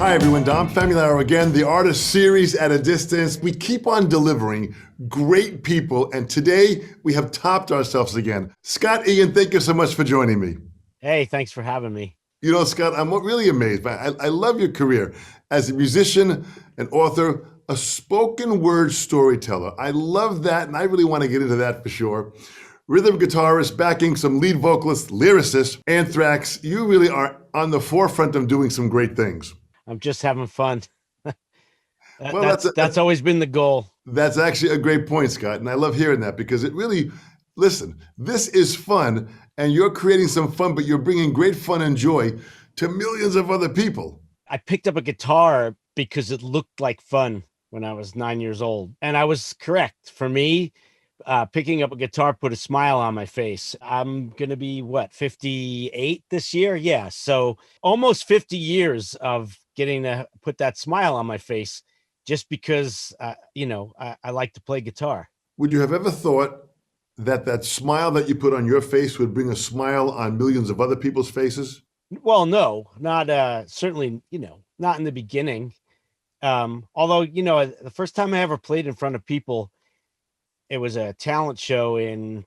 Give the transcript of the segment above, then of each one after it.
Hi everyone, Dom Famularo again, the Artist Series at a Distance. We keep on delivering great people, and today we have topped ourselves again. Scott Ian, thank you so much for joining me. Hey, thanks for having me. You know, Scott, I'm really amazed. I love your career as a musician, an author, a spoken word storyteller. I love that, and I really want to get into that for sure. Rhythm guitarist, backing some lead vocalist, lyricist, Anthrax. You really are on the forefront of doing some great things. I'm just having fun. Well, That's always been the goal. that's actually a great point, Scott, and I love hearing that because it really, listen, this is fun, and you're creating some fun, but you're bringing great fun and joy to millions of other people. I picked up a guitar because it looked like fun when I was 9 years old, and I was correct. For me, picking up a guitar put a smile on my face. I'm gonna be what, 58 this year? Yeah, so almost 50 years of getting to put that smile on my face, just because I like to play guitar. Would you have ever thought that that smile that you put on your face would bring a smile on millions of other people's faces? Well, no, not certainly, not in the beginning. Although, the first time I ever played in front of people, it was a talent show in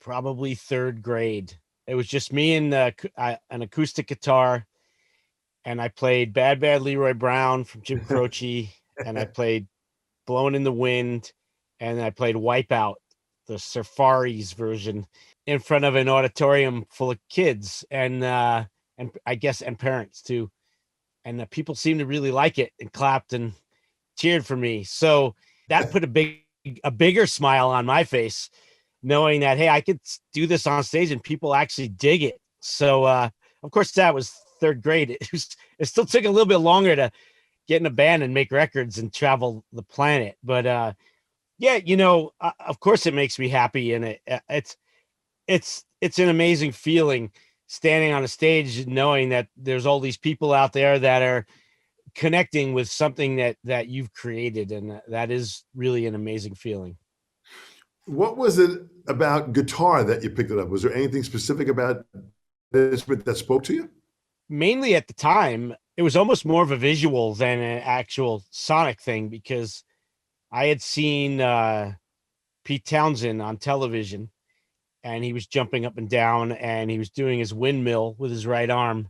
probably third grade. It was just me and an acoustic guitar, and I played Bad Bad Leroy Brown from Jim Croce, and I played Blowing in the Wind, and I played Wipeout, the Safaris version, in front of an auditorium full of kids and I guess and parents too. And people seemed to really like it and clapped and cheered for me. So that put a bigger smile on my face, knowing that, hey, I could do this on stage and people actually dig it. So of course that was third grade. It still took a little bit longer to get in a band and make records and travel the planet. But yeah, of course it makes me happy, and it's an amazing feeling standing on a stage knowing that there's all these people out there that are connecting with something that you've created, and that is really an amazing feeling. What was it about guitar that you picked it up? Was there anything specific about this that spoke to you? Mainly at the time, it was almost more of a visual than an actual sonic thing, because I had seen Pete Townsend on television, and he was jumping up and down, and he was doing his windmill with his right arm.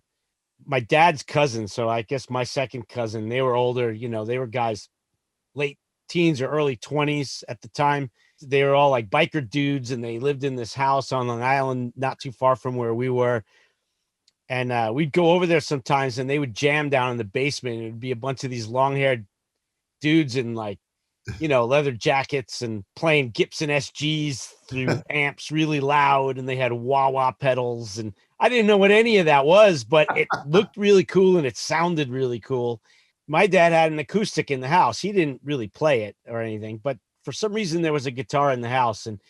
My dad's cousin, so I guess my second cousin, they were older, they were guys late teens or early 20s at the time. They were all like biker dudes, and they lived in this house on Long Island, not too far from where we were. And we'd go over there sometimes, and they would jam down in the basement. It would be a bunch of these long-haired dudes in like, leather jackets and playing Gibson SGs through amps really loud, and they had wah-wah pedals. And I didn't know what any of that was, but it looked really cool and it sounded really cool. My dad had an acoustic in the house. He didn't really play it or anything, but for some reason there was a guitar in the house. And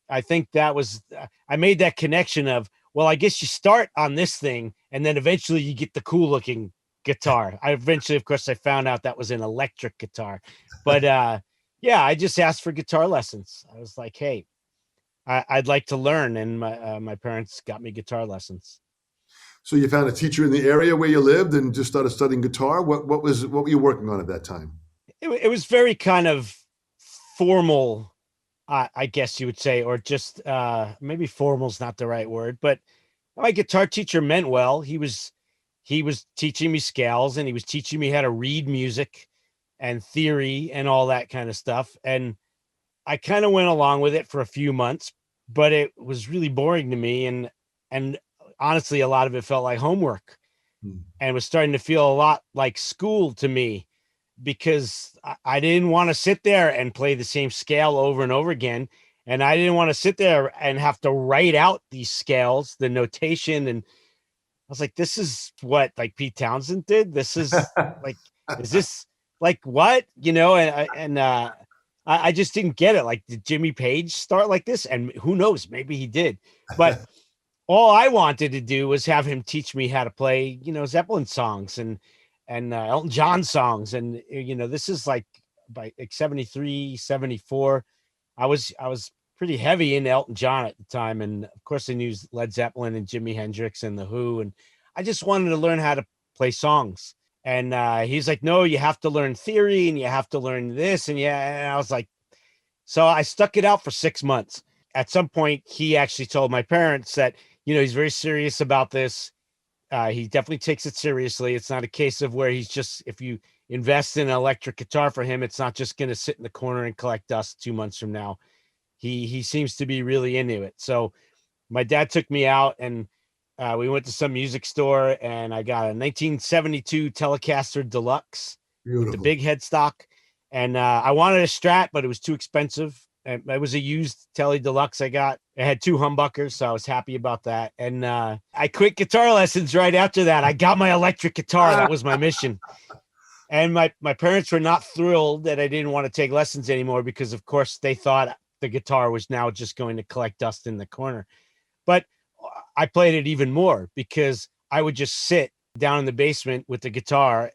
I think that was, I made that connection of, well, I guess you start on this thing and then eventually you get the cool looking guitar. Of course, I found out that was an electric guitar. But yeah, I just asked for guitar lessons. I was like, hey, I'd like to learn. And my parents got me guitar lessons. So you found a teacher in the area where you lived and just started studying guitar. What were you working on at that time? It was very kind of formal, I guess you would say, or just maybe formal is not the right word, but my guitar teacher meant well. He was teaching me scales, and he was teaching me how to read music and theory and all that kind of stuff. And I kind of went along with it for a few months, but it was really boring to me. And honestly, a lot of it felt like homework, and was starting to feel a lot like school to me, because I didn't want to sit there and play the same scale over and over again. And I didn't want to sit there and have to write out these scales, the notation. And I was like, this is what like Pete Townsend did. This is like, is this like what, I just didn't get it. Like, did Jimmy Page start like this? And who knows, maybe he did, but all I wanted to do was have him teach me how to play, Zeppelin songs and Elton John songs. And, this is like by like 73, 74. I was pretty heavy into Elton John at the time. And of course I knew Led Zeppelin and Jimi Hendrix and The Who. And I just wanted to learn how to play songs. And he's like, no, you have to learn theory and you have to learn this. And yeah, and I was like, so I stuck it out for 6 months. At some point, he actually told my parents that, he's very serious about this. He definitely takes it seriously. It's not a case of where he's just, if you invest in an electric guitar for him, it's not just going to sit in the corner and collect dust 2 months from now. He seems to be really into it. So my dad took me out and we went to some music store and I got a 1972 Telecaster Deluxe with the Beautiful. big headstock. And I wanted a Strat, but it was too expensive. And it was a used Tele Deluxe I got. It had 2 humbuckers, so I was happy about that. And I quit guitar lessons right after that. I got my electric guitar. That was my mission. And my parents were not thrilled that I didn't want to take lessons anymore because, of course, they thought the guitar was now just going to collect dust in the corner. But I played it even more because I would just sit down in the basement with the guitar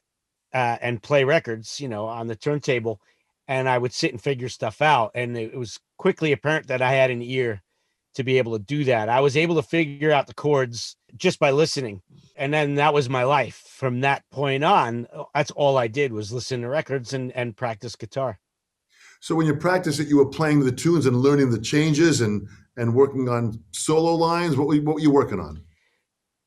and play records, on the turntable. And I would sit and figure stuff out. And it was quickly apparent that I had an ear to be able to do that. I was able to figure out the chords just by listening. And then that was my life. From that point on, that's all I did was listen to records and practice guitar. So when you practice it, you were playing the tunes and learning the changes and working on solo lines. What were you working on?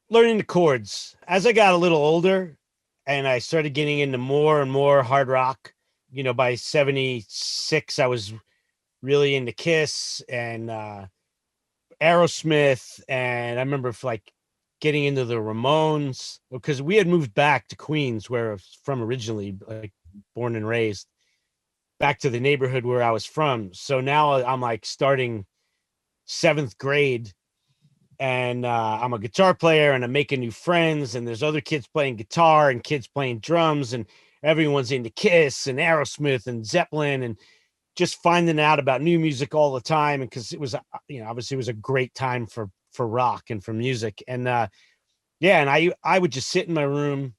Learning the chords. As I got a little older and I started getting into more and more hard rock, by 76, I was really into Kiss and Aerosmith. And I remember getting into the Ramones because we had moved back to Queens, where I was from originally, like born and raised, back to the neighborhood where I was from. So now I'm like starting 7th grade and I'm a guitar player and I'm making new friends and there's other kids playing guitar and kids playing drums and everyone's into Kiss and Aerosmith and Zeppelin and just finding out about new music all the time. And because it was, obviously it was a great time for rock and for music. And and I would just sit in my room.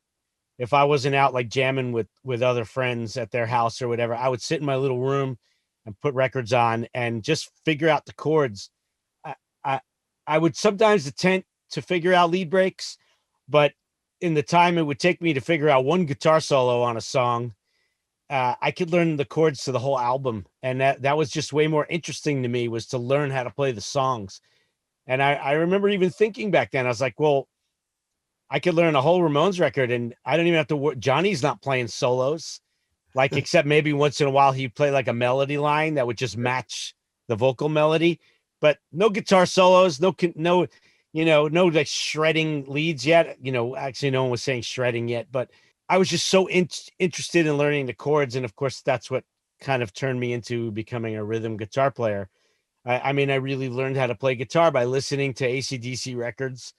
If I wasn't out like jamming with other friends at their house or whatever, I would sit in my little room and put records on and just figure out the chords. I would sometimes attempt to figure out lead breaks, but in the time it would take me to figure out one guitar solo on a song, I could learn the chords to the whole album. And that was just way more interesting to me, was to learn how to play the songs. And I remember even thinking back then, I was like, well, I could learn a whole Ramones record and I don't even have to work. Johnny's not playing solos, except maybe once in a while he'd play like a melody line that would just match the vocal melody, but no guitar solos, no like shredding leads yet. Actually no one was saying shredding yet, but I was just so interested in learning the chords. And of course that's what kind of turned me into becoming a rhythm guitar player. I really learned how to play guitar by listening to AC/DC records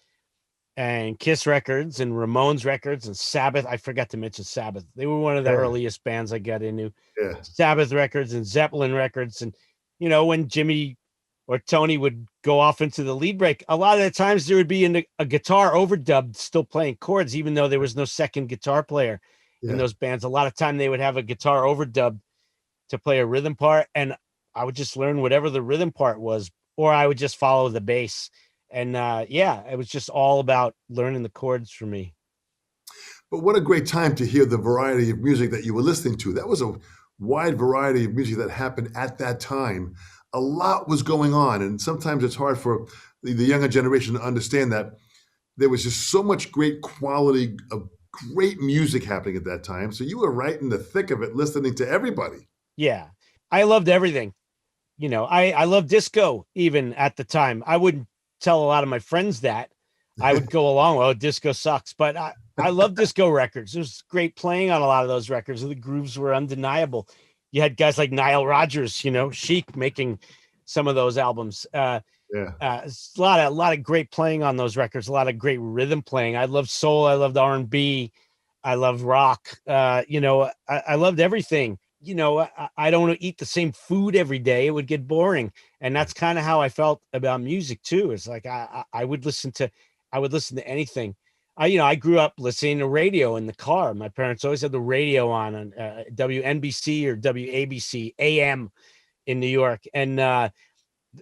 and Kiss records and Ramones records and Sabbath. I forgot to mention Sabbath. They were one of the earliest bands I got into. Yeah. Sabbath records and Zeppelin records. And, when Jimmy or Tony would go off into the lead break, a lot of the times there would be a guitar overdubbed still playing chords, even though there was no second guitar player in those bands. A lot of time they would have a guitar overdubbed to play a rhythm part. And I would just learn whatever the rhythm part was, or I would just follow the bass. And it was just all about learning the chords for me. But what a great time to hear the variety of music that you were listening to. That was a wide variety of music that happened at that time. A lot was going on. And sometimes it's hard for the younger generation to understand that there was just so much great quality of great music happening at that time. So you were right in the thick of it, listening to everybody. Yeah, I loved everything. I loved disco even at the time. I wouldn't tell a lot of my friends that. I would go along, well, disco sucks, but I love disco records. There's great playing on a lot of those records. The grooves were undeniable. You had guys like Nile Rodgers, Chic making some of those albums. A lot of great playing on those records, a lot of great rhythm playing. I loved soul. I loved R&B. I loved rock. I loved everything. I don't eat the same food every day. It would get boring. And that's kind of how I felt about music too. It's like, I would listen to anything. I grew up listening to radio in the car. My parents always had the radio on WNBC or WABC AM in New York. And,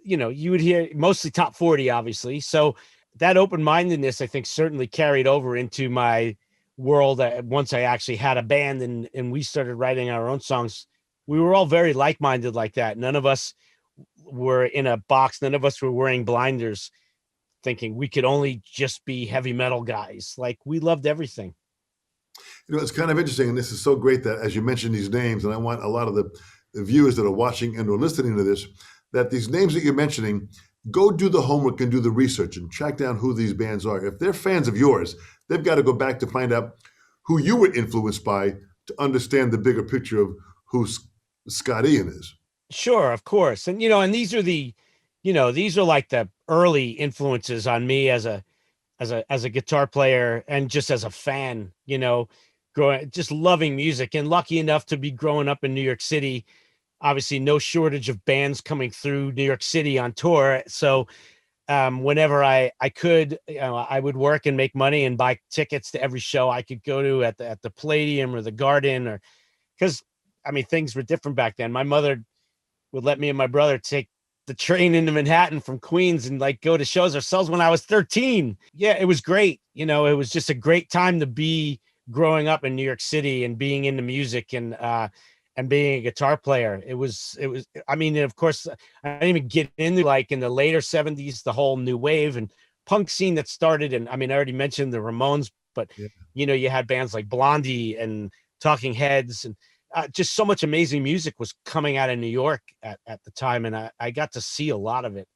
you would hear mostly top 40, obviously. So that open-mindedness, I think, certainly carried over into my world. Once I actually had a band and we started writing our own songs, we were all very like-minded like that. None of us were in a box. None of us were wearing blinders thinking we could only just be heavy metal guys. Like, we loved everything. You know, it's kind of interesting, and this is so great that as you mentioned these names, and I want a lot of the viewers that are watching and or listening to this, that these names that you're mentioning, go do the homework and do the research and track down who these bands are. If they're fans of yours, they've got to go back to find out who you were influenced by to understand the bigger picture of who Scott Ian is. Sure, of course. And, and these are these are like the early influences on me as a guitar player and just as a fan, growing, just loving music, and lucky enough to be growing up in New York City. Obviously no shortage of bands coming through New York City on tour. So whenever I could, I would work and make money and buy tickets to every show I could go to at the Palladium or the Garden, or because things were different back then. My mother would let me and my brother take the train into Manhattan from Queens and like go to shows ourselves when I was 13. Yeah, it was great. It was just a great time to be growing up in New York City and being into music and being a guitar player. It was, and of course, I didn't even get into, like, in the later 70s, the whole new wave and punk scene that started. And I already mentioned the Ramones, but Yeah. You had bands like Blondie and Talking Heads, and just so much amazing music was coming out of New York at the time. And I got to see a lot of it.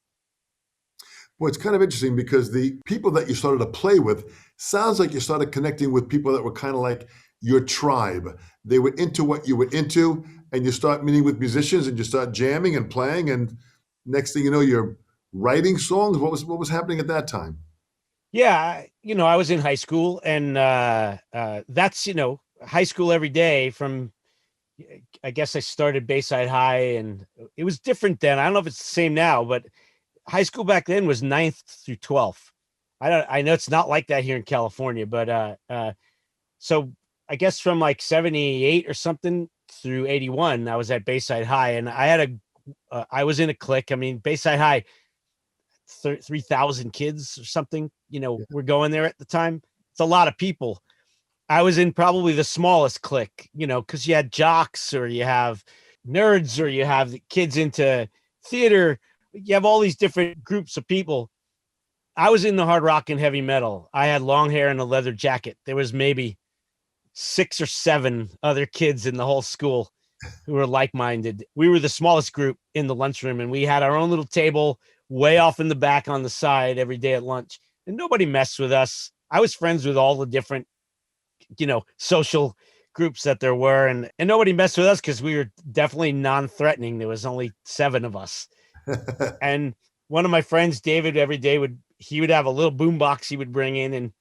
Well, it's kind of interesting because the people that you started to play with sounds like you started connecting with people that were kind of like your tribe. They were into what you were into, and you start meeting with musicians and you start jamming and playing, and next thing you know, you're writing songs. What was happening at that time? Yeah, I was in high school, and that's high school every day. From, I guess I started Bayside High, and it was different then. I don't know if it's the same now, but high school back then was 9th through 12th. I know it's not like that here in California, but so I guess from like 78 or something through 81, I was at Bayside High, and I was in a clique. Bayside High, 3,000 kids or something, were going there at the time. It's a lot of people. I was in probably the smallest clique, because you had jocks, or you have nerds, or you have the kids into theater. You have all these different groups of people. I was in the hard rock and heavy metal. I had long hair and a leather jacket. There was maybe 6 or 7 other kids in the whole school who were like-minded. We were the smallest group in the lunchroom, and we had our own little table way off in the back on the side every day at lunch, and nobody messed with us. I was friends with all the different, social groups that there were, and nobody messed with us because we were definitely non-threatening. There was only 7 of us. And one of my friends, David, every day would have a little boombox he would bring in, and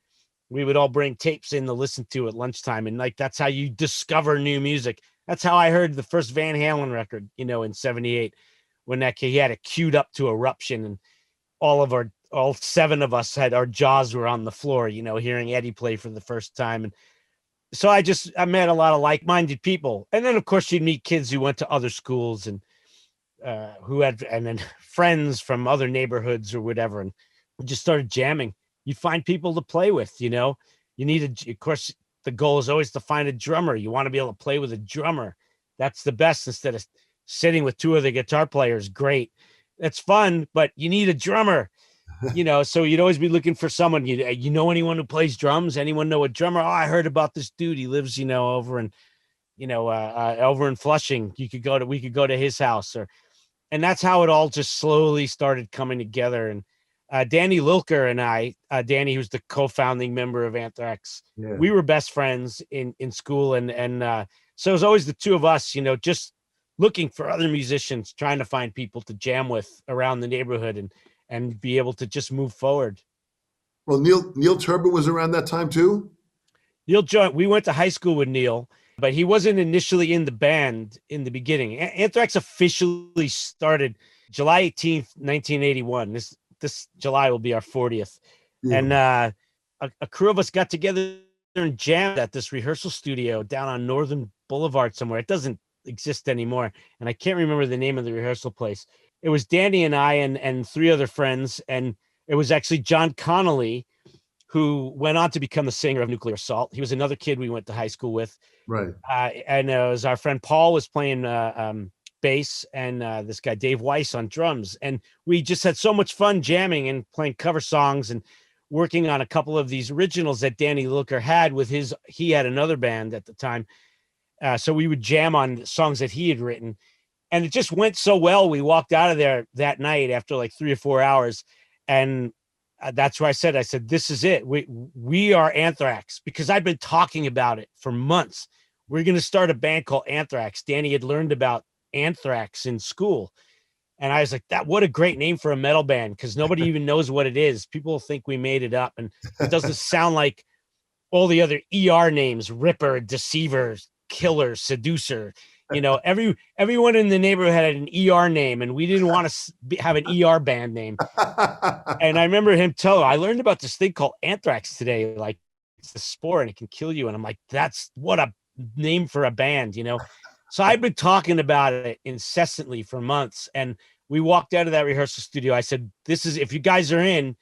we would all bring tapes in to listen to at lunchtime. And like, that's how you discover new music. That's how I heard the first Van Halen record, in 78, when he had it queued up to Eruption, and all 7 of us had our jaws were on the floor, hearing Eddie play for the first time. And so I met a lot of like-minded people. And then of course you'd meet kids who went to other schools and and then friends from other neighborhoods or whatever. And we just started jamming. You find people to play with, you need of course, the goal is always to find a drummer. You want to be able to play with a drummer. That's the best, instead of sitting with 2 other guitar players. Great. That's fun, but you need a drummer, so you'd always be looking for someone. You know anyone who plays drums? Anyone know a drummer? Oh, I heard about this dude. He lives, over in Flushing. We could go to his house, and that's how it all just slowly started coming together. And Danny Lilker and I, Danny, who's the co-founding member of Anthrax, Yeah. we were best friends in school. And so it was always the 2 of us, just looking for other musicians, trying to find people to jam with around the neighborhood and be able to just move forward. Well, Neil Turbin was around that time too. We went to high school with Neil, but he wasn't initially in the band in the beginning. Anthrax officially started July 18th, 1981. This July will be our 40th. Yeah. And a crew of us got together and jammed at this rehearsal studio down on Northern Boulevard somewhere. It doesn't exist anymore, and I can't remember the name of the rehearsal place. It was Danny and I and 3 other friends, and it was actually John Connolly, who went on to become the singer of Nuclear Assault. He was another kid we went to high school with. Right. And it was our friend Paul was playing bass, and this guy Dave Weiss on drums. And we just had so much fun jamming and playing cover songs and working on a couple of these originals that Danny Looker had with he had another band at the time. So we would jam on songs that he had written. And it just went so well. We walked out of there that night after like 3 or 4 hours. And that's where I said, this is it. We are Anthrax, because I've been talking about it for months. We're going to start a band called Anthrax. Danny had learned about Anthrax in school. And I was like, what a great name for a metal band, because nobody even knows what it is. People think we made it up, and it doesn't sound like all the other ER names: Ripper, Deceiver, Killer, Seducer. Everyone in the neighborhood had an ER name, and we didn't want to have an ER band name. And I remember him telling, I learned about this thing called Anthrax today. Like, it's a spore and it can kill you. And I'm like, that's what a name for a band, So I've been talking about it incessantly for months. And we walked out of that rehearsal studio. I said, if you guys are in,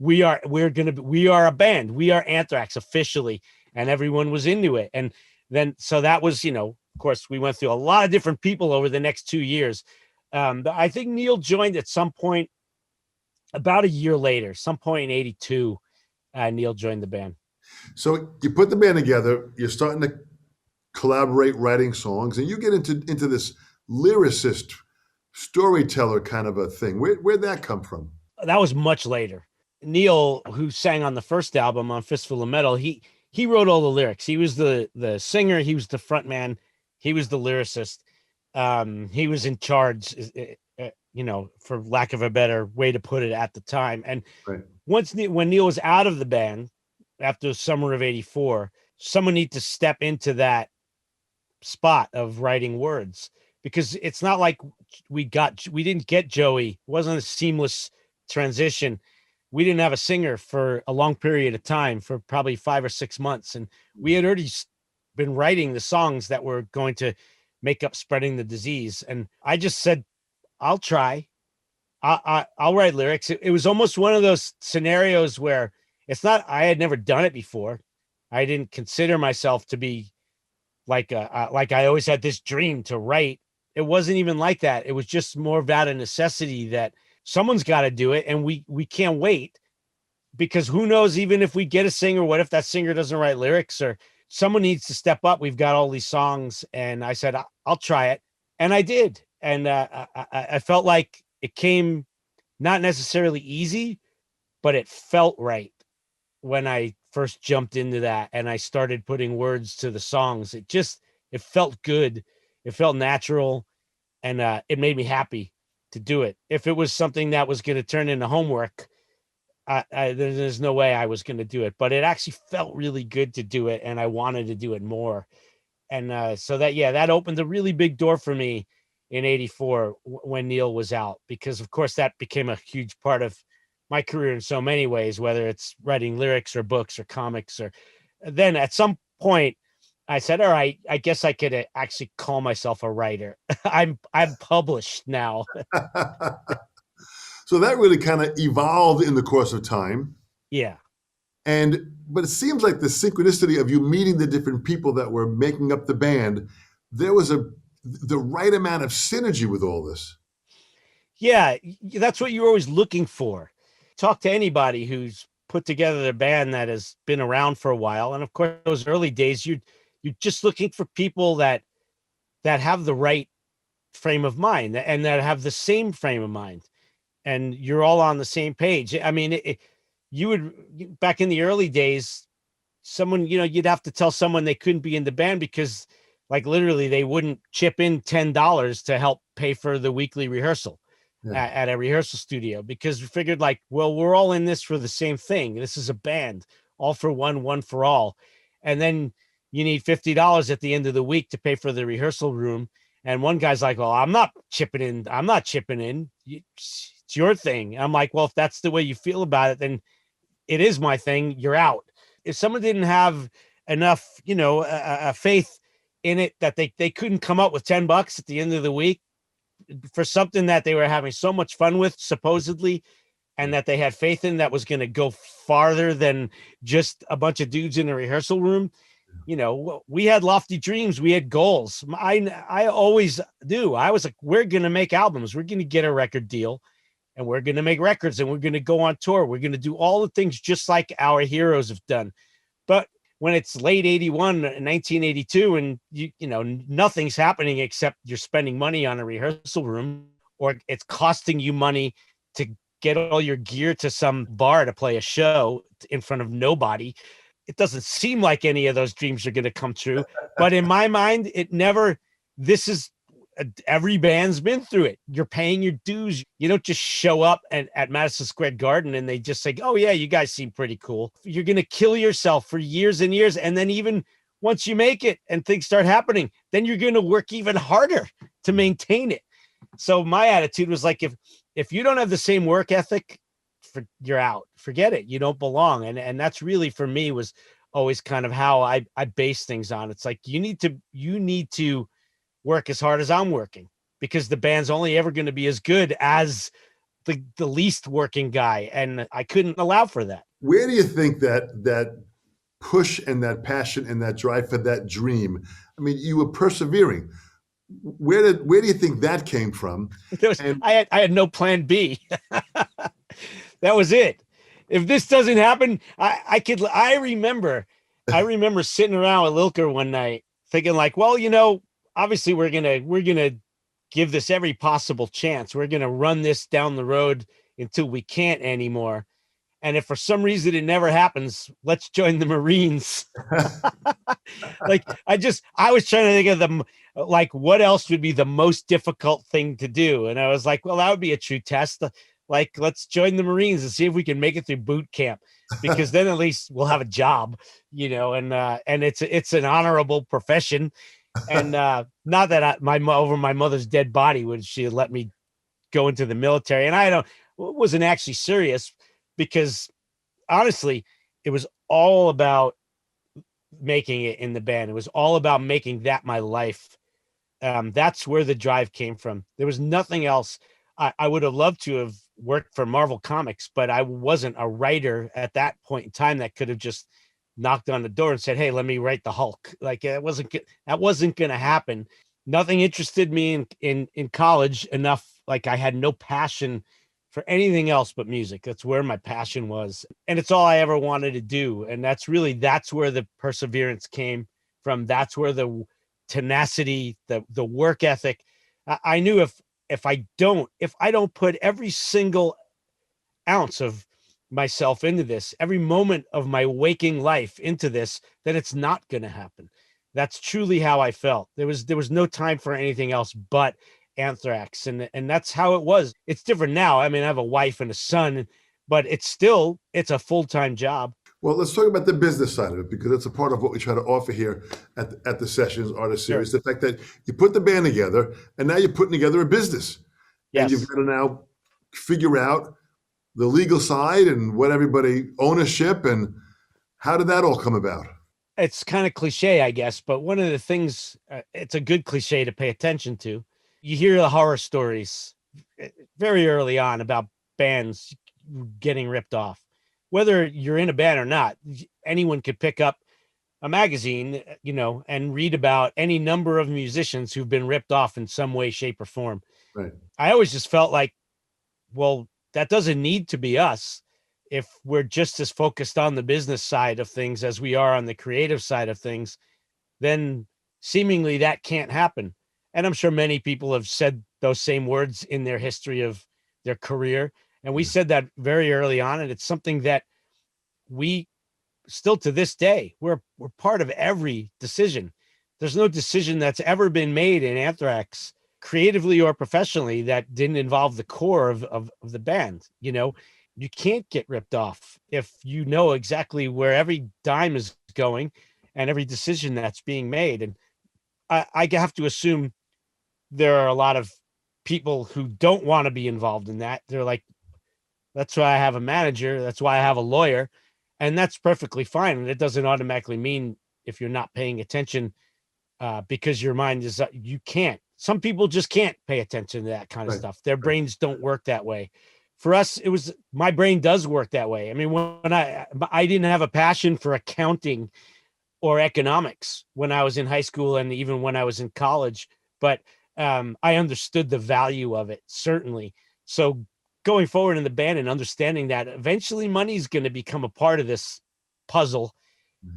we are a band. We are Anthrax officially. And everyone was into it. And then, so that was, of course, we went through a lot of different people over the next 2 years. But I think Neil joined at some point about a year later, some point in 82, Neil joined the band. So you put the band together, you're starting to collaborate writing songs, and you get into this lyricist, storyteller kind of a thing. Where'd that come from? That was much later. Neil, who sang on the first album on Fistful of Metal, he wrote all the lyrics. He was the singer, he was the front man, he was the lyricist. He was in charge, for lack of a better way to put it at the time. And right. When Neil was out of the band after the summer of 84, someone needed to step into that spot of writing words, because it's not like we didn't get Joey. It wasn't a seamless transition. We didn't have a singer for a long period of time, for probably 5 or 6 months. And we had already been writing the songs that were going to make up Spreading the Disease. And I just said, I'll try. I'll write lyrics. It was almost one of those scenarios where I had never done it before. I didn't consider myself to be like I always had this dream to write. It wasn't even like that. It was just more about a necessity that someone's got to do it. And we can't wait, because who knows, even if we get a singer, what if that singer doesn't write lyrics, or someone needs to step up. We've got all these songs. And I said, I'll try it. And I did. And I felt like it came not necessarily easy, but it felt right when I first jumped into that and I started putting words to the songs. It felt good. It felt natural. And it made me happy to do it. If it was something that was going to turn into homework, there's no way I was going to do it, but it actually felt really good to do it. And I wanted to do it more. And so that opened a really big door for me in 84 when Neil was out, because of course that became a huge part of my career in so many ways, whether it's writing lyrics or books or comics. Or then at some point I said, all right, I guess I could actually call myself a writer. I'm published now. So that really kind of evolved in the course of time. Yeah. But it seems like the synchronicity of you meeting the different people that were making up the band, there was the right amount of synergy with all this. Yeah, that's what you're always looking for. Talk to anybody who's put together a band that has been around for a while. And of course, those early days, you're just looking for people that have the right frame of mind and that have the same frame of mind. And you're all on the same page. I mean, you would, back in the early days, someone, you'd have to tell someone they couldn't be in the band because, like, literally they wouldn't chip in $10 to help pay for the weekly rehearsal at a rehearsal studio, because we figured, like, well, we're all in this for the same thing. This is a band, all for one, one for all. And then you need $50 at the end of the week to pay for the rehearsal room. And one guy's like, well, I'm not chipping in. It's your thing. I'm like, well, if that's the way you feel about it, then it is my thing. You're out. If someone didn't have enough, a faith in it that they couldn't come up with $10 at the end of the week for something that they were having so much fun with, supposedly, and that they had faith in that was going to go farther than just a bunch of dudes in a rehearsal room. You know, we had lofty dreams. We had goals. I always do. I was like, we're going to make albums. We're going to get a record deal, and we're going to make records, and we're going to go on tour. We're going to do all the things just like our heroes have done. But when it's late 81, 1982, and you know, nothing's happening except you're spending money on a rehearsal room, or it's costing you money to get all your gear to some bar to play a show in front of nobody. It doesn't seem like any of those dreams are going to come true. But in my mind, it never, this is, every band's been through it. You're paying your dues. You don't just show up at Madison Square Garden and they just say, oh yeah, you guys seem pretty cool. You're going to kill yourself for years and years. And then even once you make it and things start happening, then you're going to work even harder to maintain it. So my attitude was like, if you don't have the same work ethic, you're out, forget it. You don't belong. And that's really, for me, was always kind of how I base things on. It's like, you need to work as hard as I'm working, because the band's only ever going to be as good as the least working guy. And I couldn't allow for that. Where do you think that push and that passion and that drive for that dream? I mean, you were persevering. Where do you think that came from? I had no plan B. That was it. If this doesn't happen, I remember sitting around with Lilker one night thinking like, well, you know, obviously we're gonna give this every possible chance. We're gonna run this down the road until we can't anymore. And if for some reason it never happens, let's join the Marines. Like, I was trying to think of them, like, what else would be the most difficult thing to do? And I was like, well, that would be a true test. Like, let's join the Marines and see if we can make it through boot camp, because then at least we'll have a job, you know, and it's an honorable profession. And not that over my mother's dead body would she have let me go into the military. And I wasn't actually serious, because honestly, it was all about making it in the band. It was all about making that my life. That's where the drive came from. There was nothing else. I would have loved to have worked for Marvel Comics, but I wasn't a writer at that point in time that could have just knocked on the door and said, hey, let me write the Hulk. Like, that wasn't going to happen. Nothing interested me in college enough. Like, I had no passion for anything else but music. That's where my passion was. And it's all I ever wanted to do. And that's where the perseverance came from. That's where the tenacity, the work ethic. I knew if I don't put every single ounce of myself into this, every moment of my waking life into this, then it's not going to happen. That's truly how I felt. There was no time for anything else but Anthrax. And that's how it was. It's different now. I mean, I have a wife and a son, but it's a full-time job. Well, let's talk about the business side of it, because that's a part of what we try to offer here at the Sessions Artist Series. Sure. The fact that you put the band together, and now you're putting together a business. Yes. And you've got to now figure out the legal side and what everybody, ownership, and how did that all come about? It's kind of cliche, I guess, but one of the things, it's a good cliche to pay attention to. You hear the horror stories very early on about bands getting ripped off. Whether you're in a band or not, anyone could pick up a magazine, you know, and read about any number of musicians who've been ripped off in some way, shape, or form. Right. I always just felt like, well, that doesn't need to be us if we're just as focused on the business side of things as we are on the creative side of things. Then seemingly that can't happen. And I'm sure many people have said those same words in their history of their career. And we said that very early on. And it's something that we still to this day, we're part of every decision. There's no decision that's ever been made in Anthrax, creatively or professionally, that didn't involve the core of the band. You know, you can't get ripped off if you know exactly where every dime is going and every decision that's being made. And I have to assume there are a lot of people who don't want to be involved in that. They're like, that's why I have a manager. That's why I have a lawyer. And that's perfectly fine. And it doesn't automatically mean if you're not paying attention because your mind is, you can't. Some people just can't pay attention to that kind of stuff. Their brains don't work that way. for us, it was, my brain does work that way. I mean, when I didn't have a passion for accounting or economics when I was in high school and even when I was in college, but I understood the value of it, certainly. So going forward in the band and understanding that eventually money is going to become a part of this puzzle,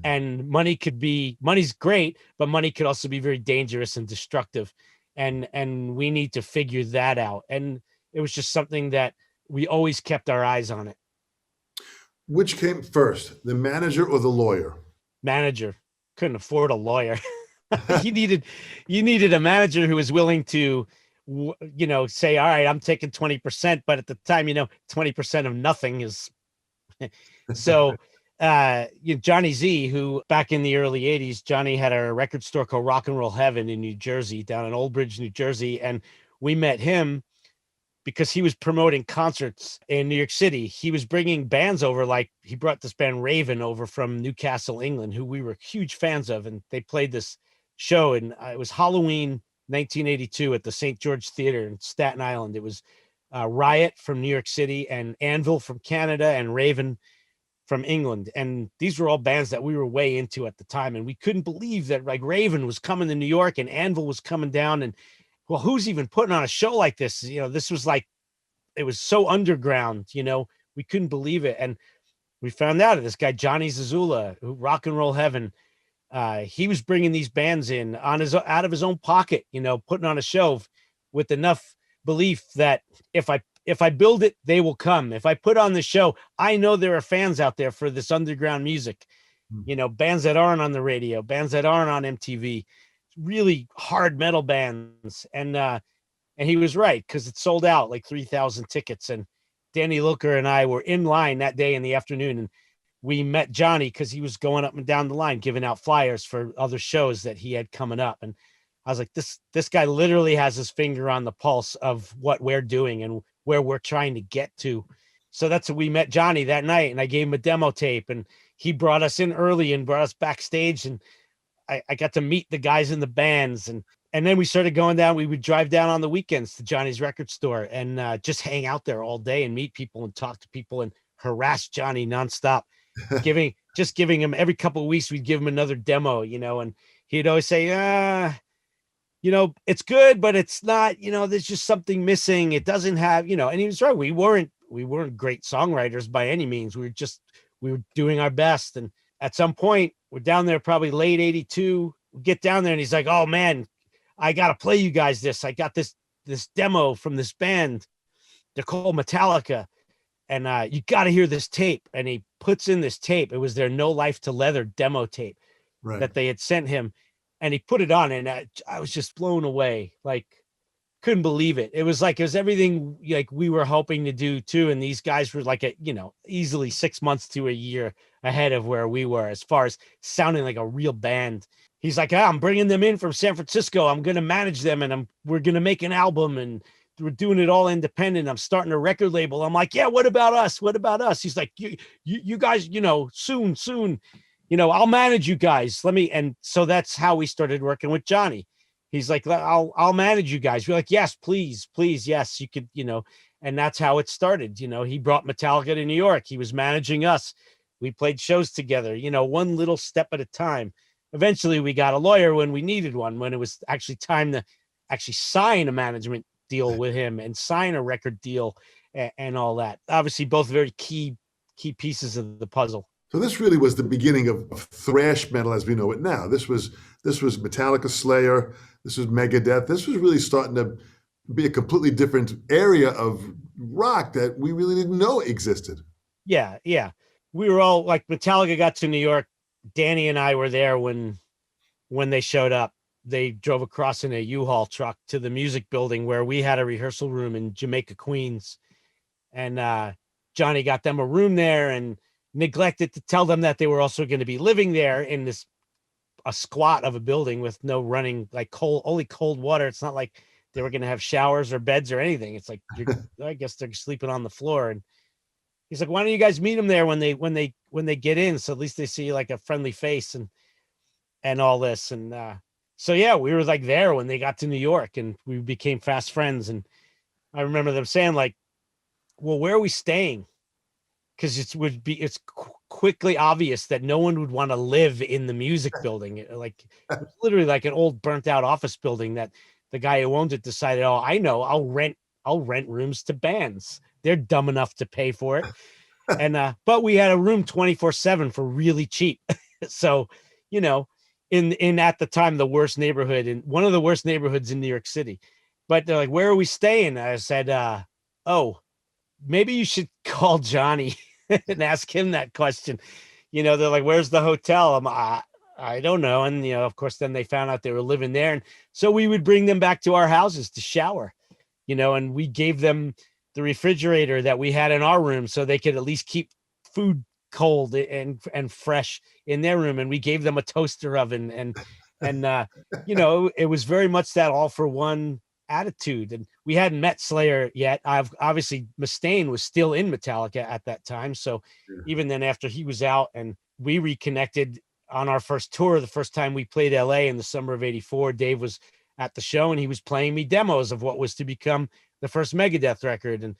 and money's great, but money could also be very dangerous and destructive. And we need to figure that out. And it was just something that we always kept our eyes on it. Which came first, the manager or the lawyer? Manager. Couldn't afford a lawyer. you needed a manager who was willing to, say, all right, I'm taking 20%, but at the time, 20% of nothing is so. Johnny Z, who back in the early 80s, Johnny had a record store called Rock and Roll Heaven in New Jersey, down in Old Bridge, New Jersey. And we met him because he was promoting concerts in New York City. He was bringing bands over, like he brought this band Raven over from Newcastle, England, who we were huge fans of. And they played this show, and it was Halloween 1982 at the St. George Theater in Staten Island. It was Riot from New York City and Anvil from Canada and Raven from England. And these were all bands that we were way into at the time. And we couldn't believe that like Raven was coming to New York and Anvil was coming down. And well, who's even putting on a show like this? This was like, it was so underground, we couldn't believe it. And we found out this guy, Johnny Zazula, who Rock and Roll Heaven, he was bringing these bands in out of his own pocket, putting on a show with enough belief that if I build it, they will come. If I put on the show, I know there are fans out there for this underground music, bands that aren't on the radio, bands that aren't on MTV, really hard metal bands. And he was right, because it sold out like 3,000 tickets. And Danny Looker and I were in line that day in the afternoon, and we met Johnny because he was going up and down the line, giving out flyers for other shows that he had coming up. And I was like, this guy literally has his finger on the pulse of what we're doing and where we're trying to get to. So that's when we met Johnny that night, and I gave him a demo tape, and he brought us in early and brought us backstage, and I got to meet the guys in the bands, and then we started going down. We would drive down on the weekends to Johnny's record store and just hang out there all day and meet people and talk to people and harass Johnny nonstop, giving him every couple of weeks, we'd give him another demo, and he'd always say, it's good, but it's not, there's just something missing. It doesn't have, and he was right. We weren't great songwriters by any means. We were doing our best. And at some point we're down there, probably late 82, we get down there and he's like, oh man, I got to play you guys this. I got this demo from this band. They're called Metallica. And you got to hear this tape. And he puts in this tape. It was their No Life to Leather demo tape that they had sent him. And he put it on, and I was just blown away. Like, couldn't believe it. It was everything like we were hoping to do too. And these guys were like, easily 6 months to a year ahead of where we were as far as sounding like a real band. He's like, I'm bringing them in from San Francisco. I'm going to manage them, and we're going to make an album, and we're doing it all independent. I'm starting a record label. I'm like, yeah, what about us? What about us? He's like, you guys, soon. I'll manage you guys. And so that's how we started working with Johnny. He's like, I'll manage you guys. We're like, yes, please, yes, you could, and that's how it started. He brought Metallica to New York. He was managing us. We played shows together, one little step at a time. Eventually we got a lawyer when we needed one, when it was actually time to actually sign a management deal with him and sign a record deal and all that. Obviously both very key pieces of the puzzle. So this really was the beginning of thrash metal as we know it now. This was Metallica, Slayer. This was Megadeth. This was really starting to be a completely different area of rock that we really didn't know existed. Yeah. We were all like, Metallica got to New York. Danny and I were there when they showed up. They drove across in a U-Haul truck to the music building where we had a rehearsal room in Jamaica, Queens. And Johnny got them a room there and neglected to tell them that they were also going to be living there in a squat of a building with no running, like only cold water. It's not like they were going to have showers or beds or anything. It's like, I guess they're sleeping on the floor. And he's like, why don't you guys meet them there when they get in? So at least they see like a friendly face and all this. And so, yeah, we were like there when they got to New York, and we became fast friends. And I remember them saying like, well, where are we staying? Because it's quickly obvious that no one would want to live in the music building. Like, it was literally like an old burnt out office building that the guy who owned it decided, oh, I know, I'll rent rooms to bands. They're dumb enough to pay for it. And but we had a room 24/7 for really cheap. So, you know, in at the time the worst neighborhood, in one of the worst neighborhoods in New York City. But they're like, where are we staying? I said, oh, maybe you should call Johnny and ask him that question. You know, they're like, where's the hotel? I don't know. And, you know, of course, then they found out they were living there. And so we would bring them back to our houses to shower, you know, and we gave them the refrigerator that we had in our room so they could at least keep food cold and fresh in their room. And we gave them a toaster oven and you know, it was very much that all for one attitude. And we hadn't met Slayer yet. Obviously Mustaine was still in Metallica at that time. So even then, after he was out and we reconnected on our first tour, the first time we played LA in the summer of '84, Dave was at the show and he was playing me demos of what was to become the first Megadeth record.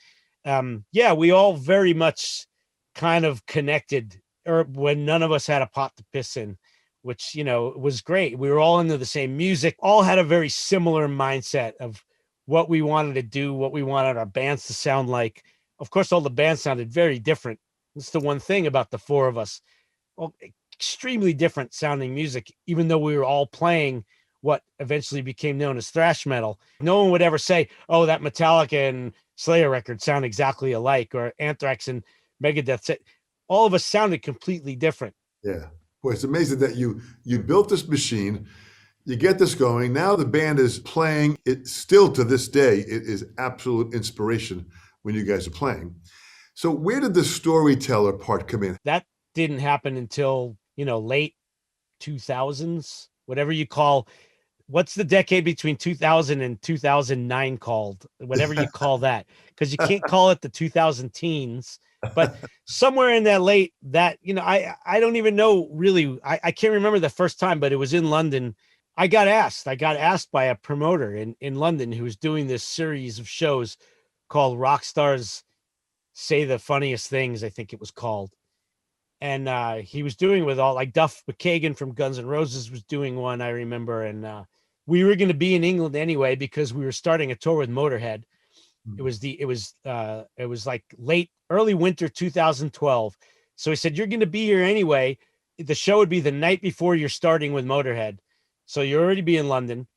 And yeah, we all very much kind of connected, or when none of us had a pot to piss in, which, you know, was great. We were all into the same music, all had a very similar mindset of what we wanted to do, what we wanted our bands to sound like. Of course, all the bands sounded very different. That's the one thing about the four of us. Well, extremely different sounding music, even though we were all playing what eventually became known as thrash metal. No one would ever say, oh, that Metallica and Slayer record sound exactly alike, or Anthrax and Megadeth. All of us sounded completely different. Yeah. Boy, it's amazing that you built this machine, you get this going. Now the band is playing. It still to this day, it is absolute inspiration when you guys are playing. So where did the storyteller part come in? That didn't happen until, you know, late 2000s, whatever you call, what's the decade between 2000 and 2009 called? Whatever you call that, because you can't call it the 2000 teens. But somewhere in that late, that, you know, I don't even know really. I can't remember the first time, but it was in London. I got asked by a promoter in London who was doing this series of shows called Rockstars Say the Funniest Things, I think it was called. And he was doing with all, like, Duff McKagan from Guns N' Roses was doing one, I remember. And we were going to be in England anyway, because we were starting a tour with Motorhead. It was like early winter 2012. So he said, you're going to be here anyway. The show would be the night before you're starting with Motorhead. So you'll already be in London.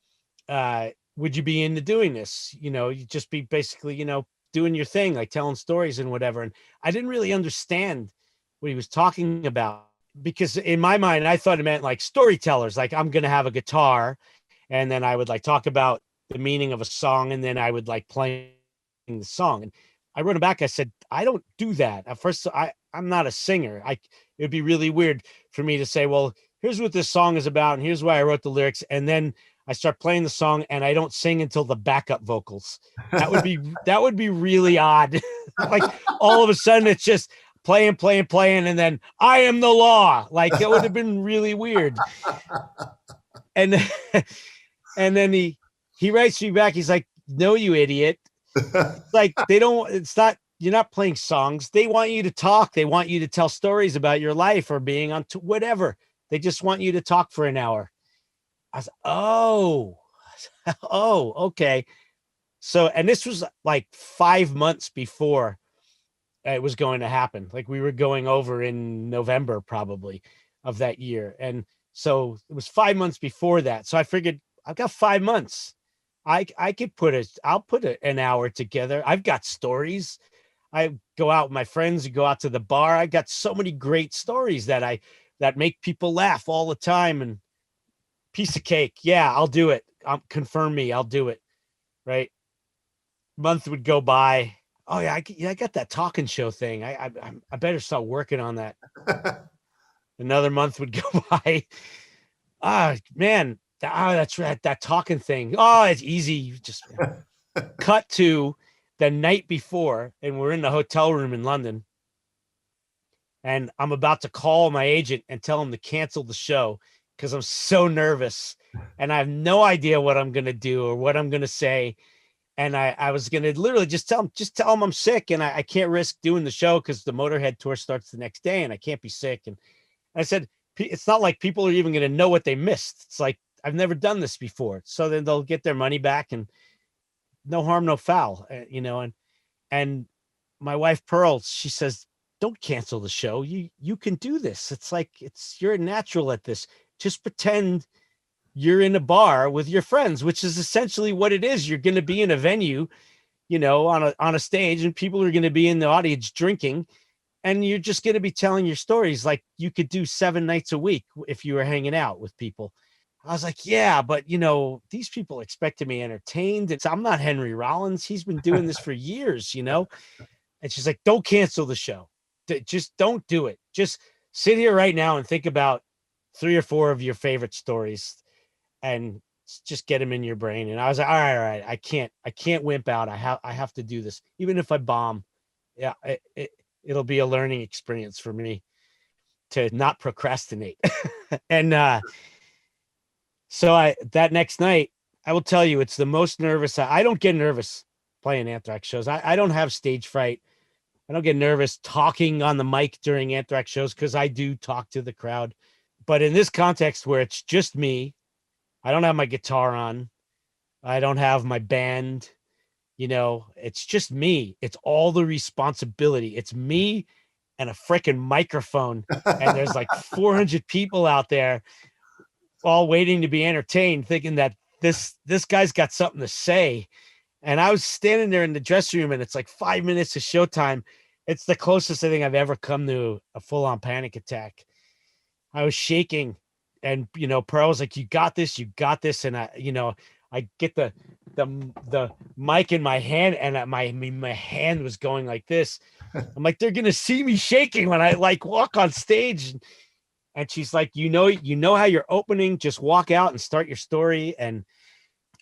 Would you be into doing this? You know, you just be basically, you know, doing your thing, like telling stories and whatever. And I didn't really understand what he was talking about, because in my mind, I thought it meant like storytellers, like I'm going to have a guitar and then I would like talk about the meaning of a song. And then I would like play the song. And I wrote him back. I said, I don't do that. At first, I'm not a singer. It'd be really weird for me to say, well, here's what this song is about, and here's why I wrote the lyrics. And then I start playing the song and I don't sing until the backup vocals. That would be really odd. Like all of a sudden it's just playing, and then I am the law. Like it would have been really weird. And then he writes me back. He's like, no, you idiot. Like you're not playing songs. They want you to talk. They want you to tell stories about your life or being on whatever. They just want you to talk for an hour. I was, oh, okay. So, and this was like 5 months before it was going to happen. Like we were going over in November probably of that year. And so it was 5 months before that. So I figured I've got 5 months. I'll put an hour together. I've got stories. I go out with my friends, go out to the bar. I got so many great stories that make people laugh all the time. And piece of cake. Yeah, I'll do it. Confirm me. I'll do it. Right. Month would go by. Oh yeah. I got that talking show thing. I better start working on that. Another month would go by. Man. That's right. That talking thing. Oh, it's easy. You just cut to the night before, and we're in the hotel room in London. And I'm about to call my agent and tell him to cancel the show because I'm so nervous and I have no idea what I'm going to do or what I'm going to say. And I was going to literally just tell him I'm sick and I can't risk doing the show because the Motorhead tour starts the next day and I can't be sick. And I said, it's not like people are even going to know what they missed. It's like, I've never done this before. So then they'll get their money back and no harm, no foul, you know? And my wife, Pearl, she says, don't cancel the show. You can do this. It's like, you're natural at this. Just pretend you're in a bar with your friends, which is essentially what it is. You're going to be in a venue, you know, on a stage, and people are going to be in the audience drinking, and you're just going to be telling your stories like you could do 7 nights a week if you were hanging out with people. I was like, yeah, but you know, these people expect to be entertained. I'm not Henry Rollins. He's been doing this for years, you know? And she's like, don't cancel the show. Just don't do it. Just sit here right now and think about 3 or 4 of your favorite stories and just get them in your brain. And I was like, all right. I can't wimp out. I have to do this. Even if I bomb, yeah, it'll be a learning experience for me to not procrastinate. And so that next night, I will tell you, it's the most nervous. I don't get nervous playing Anthrax shows. I don't have stage fright. I don't get nervous talking on the mic during Anthrax shows because I do talk to the crowd. But in this context where it's just me, I don't have my guitar on. I don't have my band. You know, it's just me. It's all the responsibility. It's me and a freaking microphone. And there's like 400 people out there all waiting to be entertained, thinking that this guy's got something to say. And I was standing there in the dressing room and it's like 5 minutes to showtime. It's the closest I think I've ever come to a full-on panic attack. I was shaking. And, you know, Pearl was like, you got this. And I get the mic in my hand and my hand was going like this. I'm like, they're going to see me shaking when I like walk on stage. And she's like, you know how you're opening, just walk out and start your story. And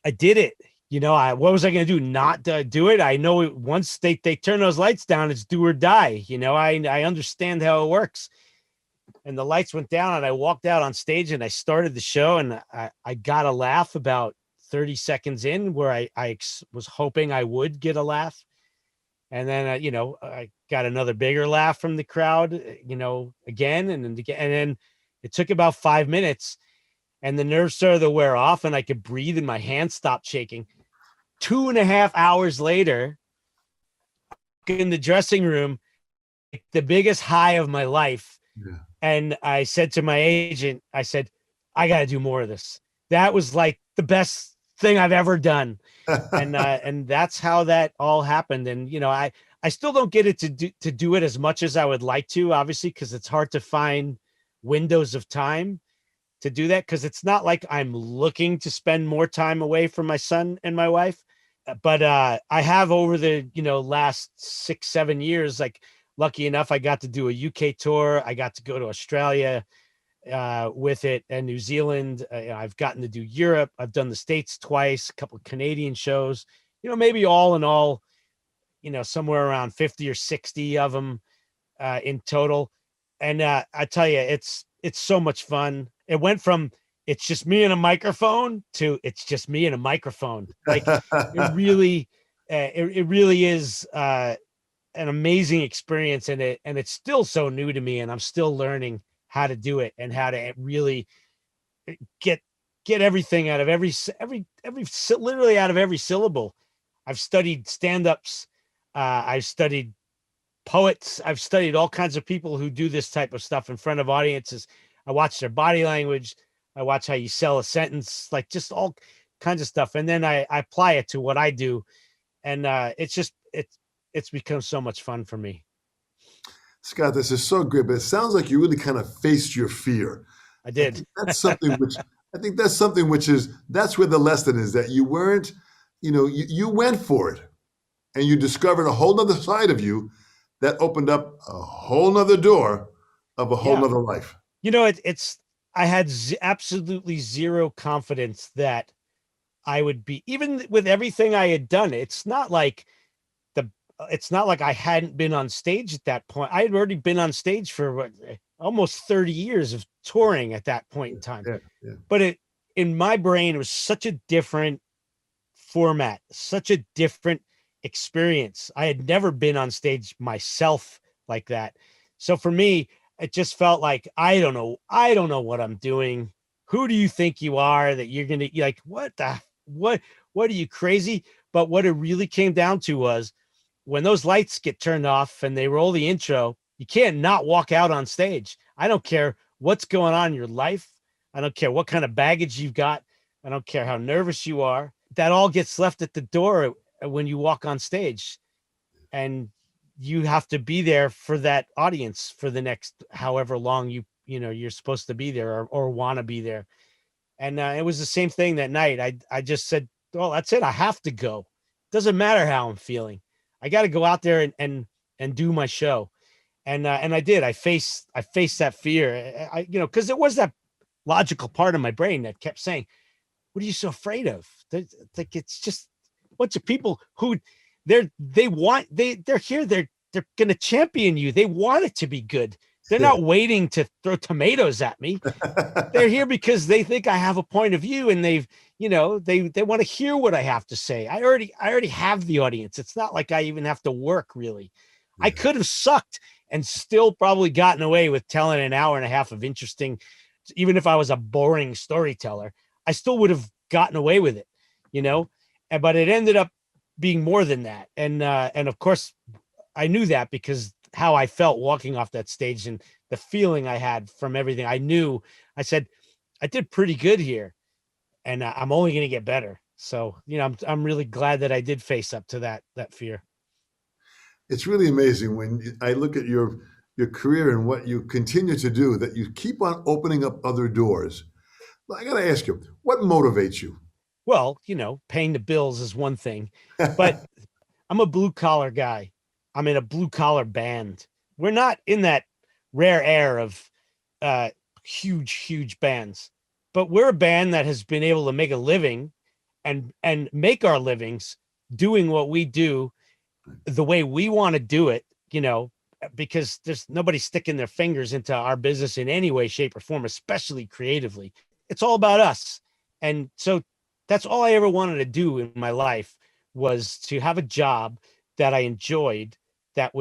I did it. You know, what was I going to do? Not do it. I know once they turn those lights down, it's do or die. You know, I understand how it works. And the lights went down and I walked out on stage and I started the show and I got a laugh about 30 seconds in where I was hoping I would get a laugh. And then, I got another bigger laugh from the crowd, again. And then it took about 5 minutes and the nerves started to wear off and I could breathe and my hands stopped shaking. 2.5 hours later, in the dressing room, the biggest high of my life. Yeah. And I said to my agent, I said, I got to do more of this. That was like the best thing I've ever done. And that's how that all happened. And, I still don't get it to do it as much as I would like to, obviously, because it's hard to find windows of time to do that. Cause it's not like I'm looking to spend more time away from my son and my wife. But I have over the, last 6-7 years, like, lucky enough, I got to do a UK tour. I got to go to Australia with it and New Zealand. I've gotten to do Europe. I've done the States twice, a couple of Canadian shows, maybe all in all, somewhere around 50 or 60 of them in total. And I tell you, it's so much fun. It went from it's just me and a microphone to it's just me and a microphone. Like it really is an amazing experience, and it's still so new to me, and I'm still learning how to do it and how to really get everything out of every literally out of every syllable. I've studied stand-ups. I've studied poets. I've studied all kinds of people who do this type of stuff in front of audiences. I watch their body language. I watch how you sell a sentence, like just all kinds of stuff. And then I apply it to what I do. And it's become so much fun for me. Scott, this is so great, but it sounds like you really kind of faced your fear. I did. That's something which that's where the lesson is, that you weren't, you went for it and you discovered a whole nother side of you that opened up a whole nother door of a whole nother life. I had absolutely zero confidence that I would be, even with everything I had done. It's not like I hadn't been on stage at that point. I had already been on stage for almost 30 years of touring at that point in time. Yeah. But in my brain, it was such a different format, such a different experience. I had never been on stage myself like that. So for me, it just felt like, I don't know what I'm doing. Who do you think you are that you're going to like, what are you, crazy? But what it really came down to was when those lights get turned off and they roll the intro, you can't not walk out on stage. I don't care what's going on in your life. I don't care what kind of baggage you've got. I don't care how nervous you are. That all gets left at the door when you walk on stage. And you have to be there for that audience for the next however long you're supposed to be there or want to be there. And it was the same thing that night. I just said, well, that's it. I have to go. Doesn't matter how I'm feeling. I got to go out there and do my show. And I did. I faced that fear. Because it was that logical part of my brain that kept saying, what are you so afraid of? Like, it's just a bunch of people who they're here. They're going to champion you. They want it to be good. They're not waiting to throw tomatoes at me. They're here because they think I have a point of view, and they want to hear what I have to say. I already have the audience. It's not like I even have to work really. I could have sucked and still probably gotten away with telling an hour and a half of interesting, even if I was a boring storyteller, I still would have gotten away with it, but it ended up being more than that. And of course I knew that because how I felt walking off that stage and the feeling I had from everything. I said, I did pretty good here, and I'm only going to get better. So, I'm really glad that I did face up to that fear. It's really amazing when I look at your career and what you continue to do, that you keep on opening up other doors. I got to ask you, what motivates you? Well, paying the bills is one thing, but I'm a blue collar guy. I'm in a blue collar band. We're not in that rare air of huge bands, but we're a band that has been able to make a living and make our livings doing what we do the way we want to do it, because there's nobody sticking their fingers into our business in any way, shape, or form, especially creatively. It's all about us. And so that's all I ever wanted to do in my life, was to have a job that I enjoyed, that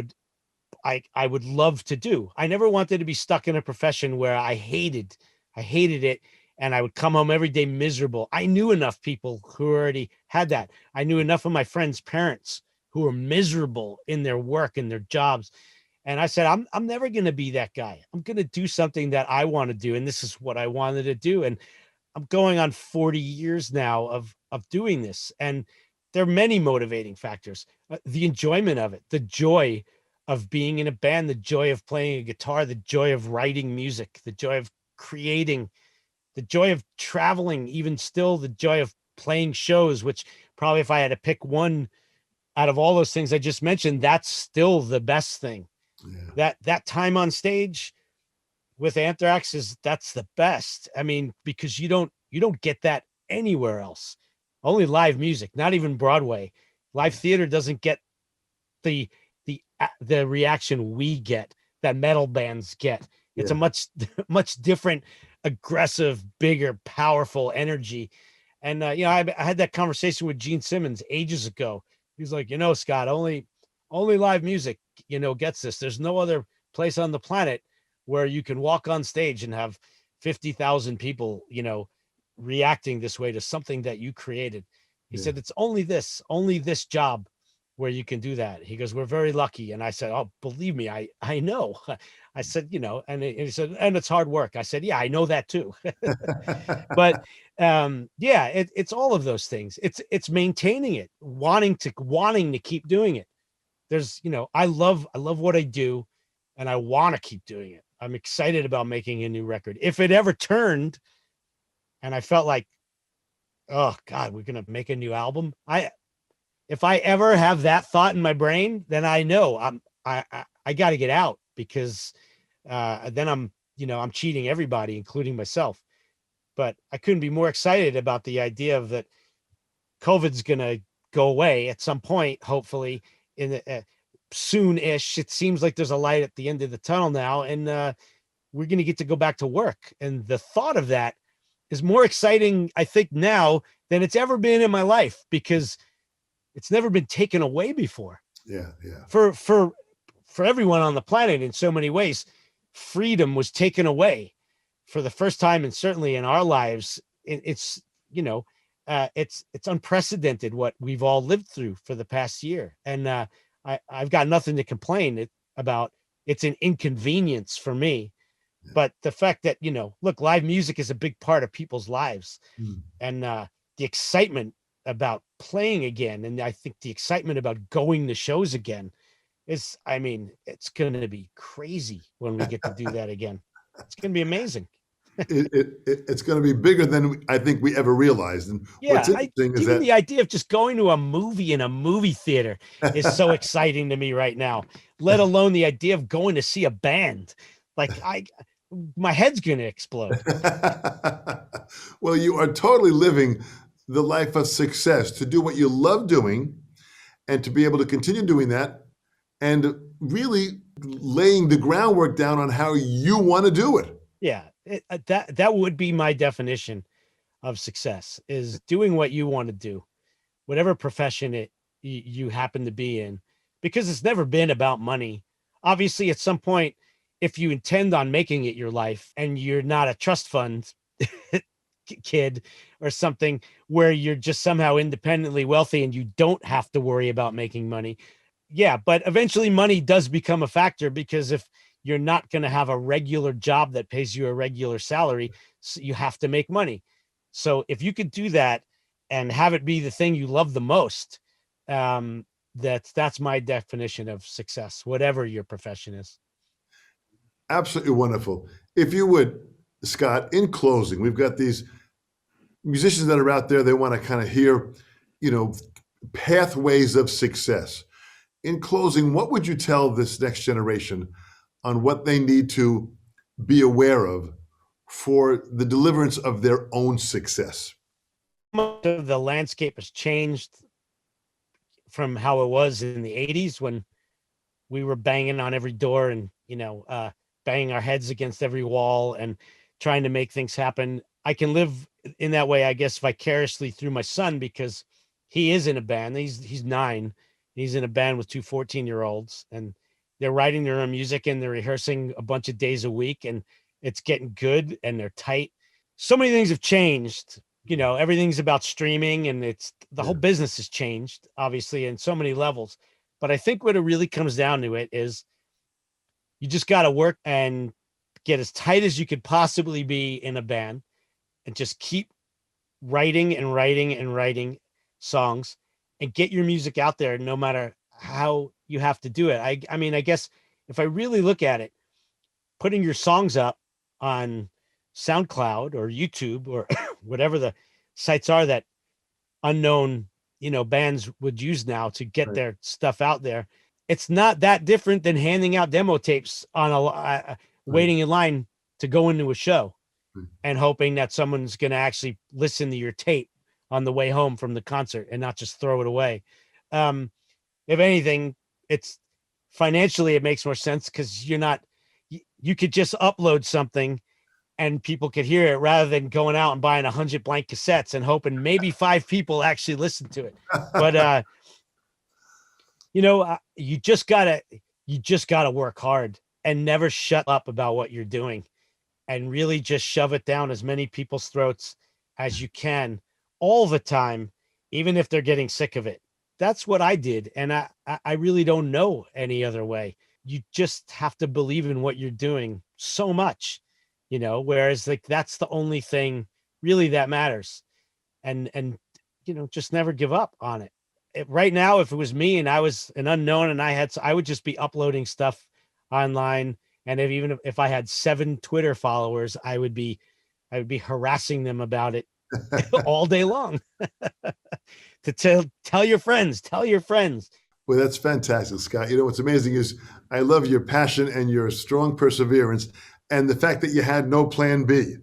I would love to do. I never wanted to be stuck in a profession where I hated it, and I would come home every day miserable. I knew enough people who already had that. I knew enough of my friends' parents who were miserable in their work and their jobs. And I said, I'm never going to be that guy. I'm going to do something that I want to do. And this is what I wanted to do. And I'm going on 40 years now of doing this. And there are many motivating factors. The enjoyment of it, the joy of being in a band, the joy of playing a guitar, the joy of writing music, the joy of creating, the joy of traveling, even still the joy of playing shows, which probably if I had to pick one out of all those things I just mentioned, that's still the best thing. Yeah. That time on stage with Anthrax that's the best. I mean, because you don't get that anywhere else. Only live music, not even Broadway. Live theater doesn't get the reaction we get, that metal bands get. It's a much different, aggressive, bigger, powerful energy. And I had that conversation with Gene Simmons ages ago. He's like, Scott, only live music, gets this. There's no other place on the planet where you can walk on stage and have 50,000 people, reacting this way to something that you created. He said, it's only this job where you can do that. He goes, we're very lucky. And I said, oh, believe me, I know. I said, and he said, and it's hard work. I said, yeah, I know that too. But it's all of those things. It's maintaining it, wanting to keep doing it. There's, I love what I do, and I want to keep doing it. I'm excited about making a new record. If it ever turned and I felt like, oh God, we're going to make a new album. If I ever have that thought in my brain, then I know I got to get out, because then I'm cheating everybody, including myself. But I couldn't be more excited about the idea of that COVID's going to go away at some point, hopefully in the soon-ish. It seems like there's a light at the end of the tunnel now, and we're going to get to go back to work. And the thought of that is more exciting, I think, now than it's ever been in my life, because it's never been taken away before. Yeah, yeah. For everyone on the planet, in so many ways, freedom was taken away for the first time, and certainly in our lives. It's it's unprecedented what we've all lived through for the past year, and I've got nothing to complain about. It's an inconvenience for me, but the fact that, look, live music is a big part of people's lives, and the excitement about playing again, and I think the excitement about going to shows again is, it's going to be crazy when we get to do that again. It's going to be amazing. It's going to be bigger than I think we ever realized. And what's interesting is even that the idea of just going to a movie in a movie theater is so exciting to me right now, let alone the idea of going to see a band. Like, my head's going to explode. Well, you are totally living the life of success, to do what you love doing and to be able to continue doing that, and really laying the groundwork down on how you want to do it. Yeah, that would be my definition of success, is doing what you want to do, whatever profession you happen to be in, because it's never been about money. Obviously, at some point, if you intend on making it your life and you're not a trust fund kid or something, where you're just somehow independently wealthy and you don't have to worry about making money. Yeah, but eventually money does become a factor, because if you're not going to have a regular job that pays you a regular salary, so you have to make money. So if you could do that and have it be the thing you love the most, that's my definition of success, whatever your profession is. Absolutely wonderful. If you would, Scott, in closing, we've got these musicians that are out there, they want to kind of hear, pathways of success. In closing, what would you tell this next generation on what they need to be aware of for the deliverance of their own success? Much of the landscape has changed from how it was in the 80s, when we were banging on every door and, banging our heads against every wall and trying to make things happen. I can live in that way, I guess, vicariously through my son, because he is in a band. He's 9. He's in a band with 2 14-year-olds, and they're writing their own music and they're rehearsing a bunch of days a week, and it's getting good and they're tight. So many things have changed. Everything's about streaming, and the whole business has changed, obviously, in so many levels. But I think what it really comes down to is you just got to work and get as tight as you could possibly be in a band, and just keep writing and writing and writing songs, and get your music out there, no matter how you have to do it. I guess if I really look at it, putting your songs up on SoundCloud or YouTube or whatever the sites are that unknown, bands would use now to get their stuff out there, it's not that different than handing out demo tapes on waiting in line to go into a show and hoping that someone's going to actually listen to your tape on the way home from the concert and not just throw it away. If anything, it's financially, it makes more sense, because you could just upload something and people could hear it, rather than going out and buying 100 blank cassettes and hoping maybe 5 people actually listen to it. But, you just gotta work hard and never shut up about what you're doing, and really just shove it down as many people's throats as you can all the time, even if they're getting sick of it. That's what I did. And I really don't know any other way. You just have to believe in what you're doing so much, whereas that's the only thing really that matters. And just never give up on it. Right now, if it was me and I was an unknown and I would just be uploading stuff online. And even if I had 7 Twitter followers, I would be harassing them about it all day long. To tell your friends. Well, that's fantastic, Scott. What's amazing is I love your passion and your strong perseverance, and the fact that you had no plan B.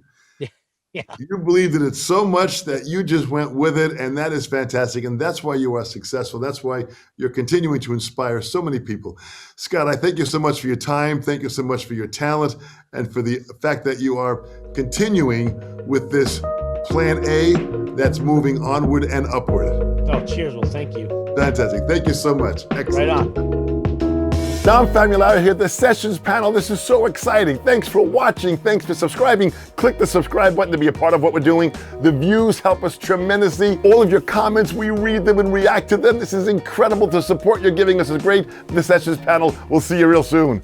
Yeah. You believed in it so much that you just went with it, and that is fantastic. And that's why you are successful. That's why you're continuing to inspire so many people. Scott, I thank you so much for your time. Thank you so much for your talent, and for the fact that you are continuing with this plan A that's moving onward and upward. Oh, cheers. Well, thank you. Fantastic. Thank you so much. Excellent. Right on. Dom Famularo here, the Sessions panel. This is so exciting. Thanks for watching. Thanks for subscribing. Click the subscribe button to be a part of what we're doing. The views help us tremendously. All of your comments, we read them and react to them. This is incredible. The support you're giving us is great. The Sessions panel. We'll see you real soon.